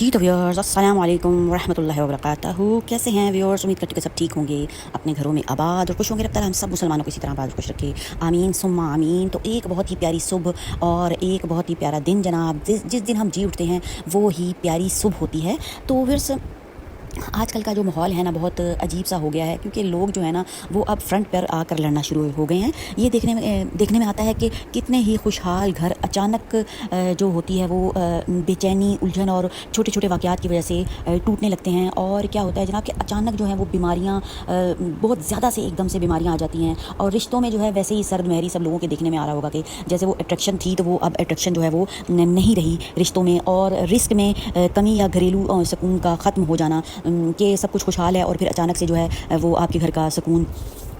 जी तो व्यूअर्स अस्सलाम वालेकुम रहमतुल्लाहि व बरकातहू। कैसे हैं व्यूअर्स? उम्मीद करती हूँ कि सब ठीक होंगे, अपने घरों में आबाद और खुश होंगे। रब्बुल हम सब मुसलमानों को इसी तरह आबाद और खुश रखे, आमीन सुम्मा आमीन। तो एक बहुत ही प्यारी सुबह और एक बहुत ही प्यारा दिन जनाब, जिस दिन हम जी उठते हैं वो ही प्यारी सुबह होती है। तो व्यूअर्स आजकल का जो माहौल है ना बहुत अजीब सा हो गया है, क्योंकि लोग जो है ना वो अब फ्रंट पर आकर लड़ना शुरू हो गए हैं। ये देखने में आता है कि कितने ही खुशहाल घर अचानक जो होती है वो बेचैनी, उलझन और छोटे छोटे वाक़यात की वजह से टूटने लगते हैं। और क्या होता है जनाब कि अचानक जो है वो बीमारियाँ बहुत ज़्यादा से एकदम से बीमारियाँ आ जाती हैं। और रिश्तों में जो है वैसे ही सर्द महरी सब लोगों के देखने में आ रहा होगा कि जैसे वो अट्रैक्शन थी तो वो अब अट्रैक्शन जो है वो नहीं रही रिश्तों में। और रिस्क में कमी या घरेलू सुकून का ख़त्म हो जाना, कि सब कुछ खुशहाल है और फिर अचानक से जो है वो आपके घर का सुकून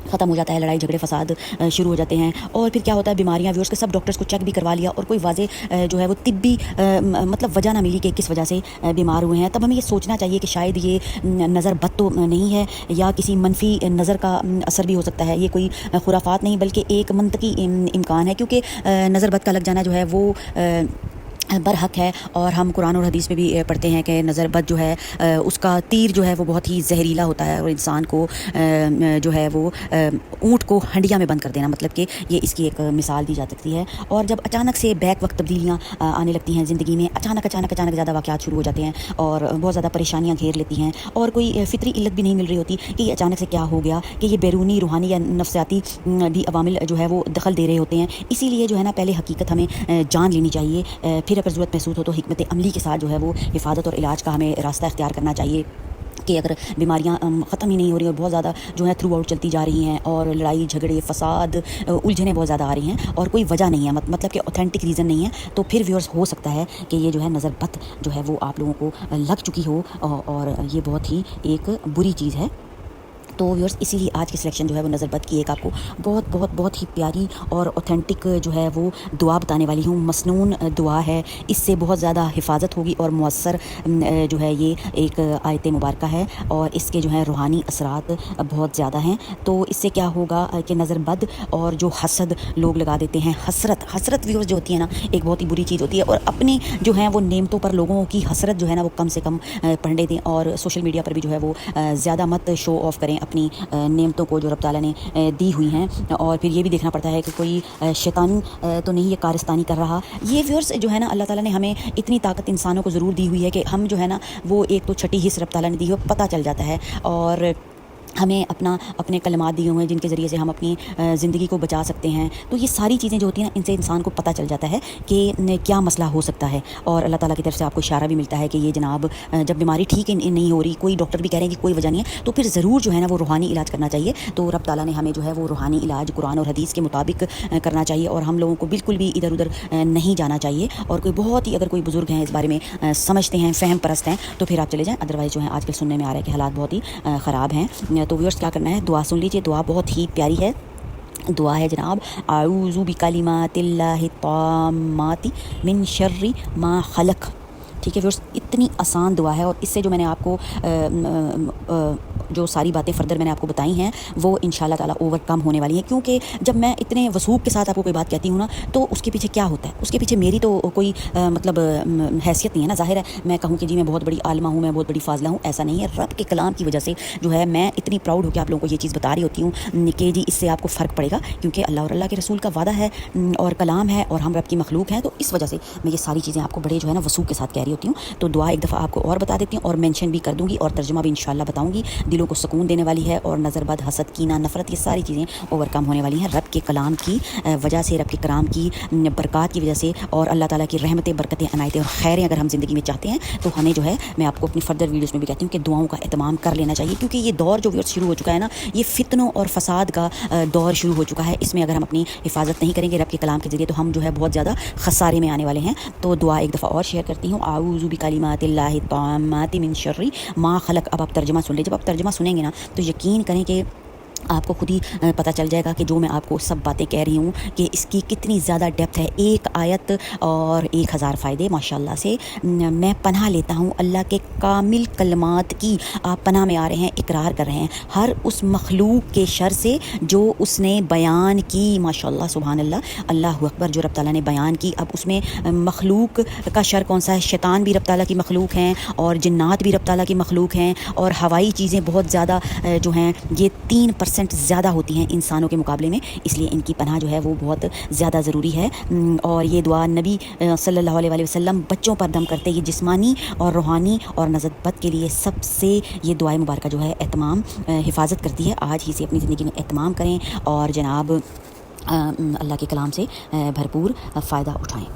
ख़त्म हो जाता है, लड़ाई झगड़े फसाद शुरू हो जाते हैं। और फिर क्या होता है बीमारियाँ, व्यूअर्स के सब डॉक्टर्स को चेक भी करवा लिया और कोई वाज़े जो है वो तिब्बी मतलब वजह ना मिली कि किस वजह से बीमार हुए हैं। तब हमें ये सोचना चाहिए कि शायद ये नज़र बद तो नहीं है या किसी मनफी नज़र का असर भी हो सकता है। ये कोई खुराफात नहीं बल्कि एक मंतकी इम्कान है, क्योंकि नज़र बद का लग जाना जो है वो बरहक है। और हम कुरान और हदीस में भी पढ़ते हैं कि नज़र बद जो है उसका तीर जो है वो बहुत ही जहरीला होता है और इंसान को जो है वो ऊँट को हंडिया में बंद कर देना, मतलब कि ये इसकी एक मिसाल दी जा सकती है। और जब अचानक से बैक वक्त तब्दीलियाँ आने लगती हैं ज़िंदगी में, अचानक ज़्यादा वाक़यात शुरू हो जाते हैं और बहुत ज़्यादा परेशानियाँ घेर लेती हैं और कोई फ़ितरी इल्लत भी नहीं मिल रही होती कि ये अचानक से क्या हो गया, कि ये बैरूनी रूहानी या नफ्सियाती भी अवामिल जो है वो दखल दे रहे होते हैं। इसीलिए जो है ना पहले हकीकत हमें जान लेनी चाहिए, फिर अगर ज़रूरत महसूस हो तो हिकमत अमली के साथ जो है वो हिफाजत और इलाज का हमें रास्ता इख्तियार करना चाहिए। कि अगर बीमारियां ख़त्म ही नहीं हो रही और बहुत ज़्यादा जो है थ्रू आउट चलती जा रही हैं और लड़ाई झगड़े फसाद उलझने बहुत ज़्यादा आ रही हैं और कोई वजह नहीं है, मतलब कि ऑथेंटिक रीज़न नहीं है, तो फिर व्यूअर्स हो सकता है कि ये जो है नज़र बद जो है वो आप लोगों को लग चुकी हो और ये बहुत ही एक बुरी चीज़ है। तो व्यूअर्स इसीलिए आज की सिलेक्शन जो है वो नज़र बद की एक आपको बहुत ही प्यारी और ऑथेंटिक जो है वो दुआ बताने वाली हूँ। मसनून दुआ है, इससे बहुत ज़्यादा हिफाजत होगी और मुअस्सर जो है ये एक आयत मुबारका है और इसके जो है रूहानी असरात बहुत ज़्यादा हैं। तो इससे क्या होगा कि नज़र बद और जो हसद लोग लगा देते हैं, हसरत व्यूअर्स जो होती है ना एक बहुत ही बुरी चीज़ होती है। और अपनी जो है वो नेमतों पर लोगों की हसरत जो है ना वो कम से कम पढ़ने दें और सोशल मीडिया पर भी जो है वो ज़्यादा मत शो ऑफ़ करें अपनी नेमतों को जो रब ताला ने दी हुई हैं। और फिर ये भी देखना पड़ता है कि कोई शैतान तो नहीं ये कारस्तानी कर रहा। ये व्यूअर्स जो है ना अल्लाह ताला ने हमें इतनी ताकत इंसानों को ज़रूर दी हुई है कि हम जो है ना वो एक तो छठी हिस्स रब ताला ने दी है पता चल जाता है और हमें अपने कलमात दिए हुए हैं जिनके ज़रिए से हम अपनी ज़िंदगी को बचा सकते हैं। तो ये सारी चीज़ें जो होती हैं ना इनसे इंसान को पता चल जाता है कि क्या मसला हो सकता है और अल्लाह ताला की तरफ से आपको इशारा भी मिलता है कि ये जनाब जब बीमारी ठीक नहीं हो रही, कोई डॉक्टर भी कह रहे हैं कि कोई वजह नहीं है, तो फिर ज़रूर जो है ना वो रूहानी इलाज करना चाहिए। तो रब ताला ने हमें जो है वो रूहानी इलाज कुरान और हदीस के मुताबिक करना चाहिए और हम लोगों को बिल्कुल भी इधर उधर नहीं जाना चाहिए। और कोई बहुत ही अगर कोई बुज़ुर्ग हैं इस बारे में समझते हैं, फ़हम परस्त हैं, तो फिर आप चले जाएँ। अदरवाइज़ जो है आजकल सुनने में आ रहा है कि हालात बहुत ही ख़राब हैं। तो व्यूअर्स क्या करना है, दुआ सुन लीजिए। दुआ बहुत ही प्यारी है। दुआ है जनाब, आऊज़ु बिकलिमातिल्लाहि ताम्माति मिन शर्रि मा खलक। ठीक है व्यूअर्स, इतनी आसान दुआ है और इससे जो मैंने आपको जो सारी बातें फर्दर मैंने आपको बताई हैं वो इंशाल्लाह ताला ओवरकम होने वाली हैं। क्योंकि जब मैं इतने वसूख के साथ आपको कोई बात कहती हूँ ना तो उसके पीछे क्या होता है, उसके पीछे मेरी तो कोई मतलब हैसियत नहीं है ना। ज़ाहिर है मैं कहूँ कि जी मैं बहुत बड़ी आलमा हूँ, मैं बहुत बड़ी फाजला हूँ, ऐसा नहीं है। रब के कलाम की वजह से जो है मैं इतनी प्राउड होकर आप लोगों को ये चीज़ बता रही होती हूँ कि जी इससे आपको फ़र्क पड़ेगा, क्योंकि अल्लाह और अल्लाह के रसूल का वादा है और कलाम है और हम रब की मखलूक हैं। तो इस वजह से मैं ये सारी चीज़ें आपको बड़े जो है ना वसूख के साथ कह रही होती हूँ। तो दुआ एक दफ़ा आपको और बता देती हूँ और मेंशन भी कर दूँगी और तर्जुमा भी इंशाल्लाह बताऊँगी। दिलों को सुकून देने वाली है और नज़र बद, हसद, कीना, नफ़रत, ये सारी चीज़ें ओवरकम होने वाली हैं रब के कलाम की वजह से, रब के कलाम की बरक़ात की वजह से। और अल्लाह ताला की रहमतें, बरकतें, अनायतें और खैरें अगर हम ज़िंदगी में चाहते हैं तो हमें जो है मैं आपको अपनी फर्दर वीडियोज़ में भी कहती हूँ कि दुआओं का एहतमाम कर लेना चाहिए। क्योंकि ये दौर जो शुरू हो चुका है ना, ये फितनों और फसाद का दौर शुरू हो चुका है। इसमें अगर हम अपनी हिफाजत नहीं करेंगे रब के कलाम के ज़रिए तो हम जो है बहुत ज़्यादा खसारे में आने वाले हैं। तो दुआ एक दफ़ा और शेयर करती हूँ, आऊज़ु बिकलिमातिल्लाहि ताम्माति मिन शर्रि मा खलक। अब आप तर्जुमा सुन लीजिए। जब आप तर्जुमा सुनेंगे ना तो यकीन करें कि آپ کو خود ہی پتہ چل جائے گا کہ جو میں آپ کو سب باتیں کہہ رہی ہوں کہ اس کی کتنی زیادہ ڈیپتھ ہے. ایک آیت اور 1000 فائدے ماشاءاللہ سے. میں پناہ لیتا ہوں اللہ کے کامل کلمات کی. آپ پناہ میں آ رہے ہیں, اقرار کر رہے ہیں ہر اس مخلوق کے شر سے جو اس نے بیان کی. ماشاءاللہ سبحان اللہ, اللہ اکبر, جو رب تعالیٰ نے بیان کی. اب اس میں مخلوق کا شر کون سا ہے؟ شیطان بھی رب تعالیٰ کی مخلوق ہیں, اور جنات بھی رب تعالیٰ کی مخلوق ہیں, اور ہوائی چیزیں بہت زیادہ جو ہیں یہ 3% زیادہ ہوتی ہیں انسانوں کے مقابلے میں, اس لیے ان کی پناہ جو ہے وہ بہت زیادہ ضروری ہے. اور یہ دعا نبی صلی اللہ علیہ وآلہ وسلم بچوں پر دم کرتے, یہ جسمانی اور روحانی اور نزدبت کے لیے سب سے یہ دعائیں مبارکہ جو ہے اہتمام حفاظت کرتی ہے. آج ہی سے اپنی زندگی میں اہتمام کریں اور جناب اللہ کے کلام سے بھرپور فائدہ اٹھائیں.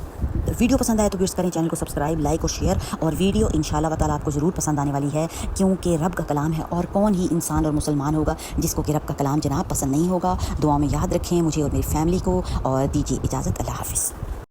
ویڈیو پسند آئے تو ویوز کریں, چینل کو سبسکرائب, لائک اور شیئر. اور ویڈیو انشاءاللہ تعالیٰ آپ کو ضرور پسند آنے والی ہے, کیونکہ رب کا کلام ہے, اور کون ہی انسان اور مسلمان ہوگا جس کو کہ رب کا کلام جناب پسند نہیں ہوگا. دعا میں یاد رکھیں مجھے اور میری فیملی کو, اور دیجیے اجازت. اللہ حافظ.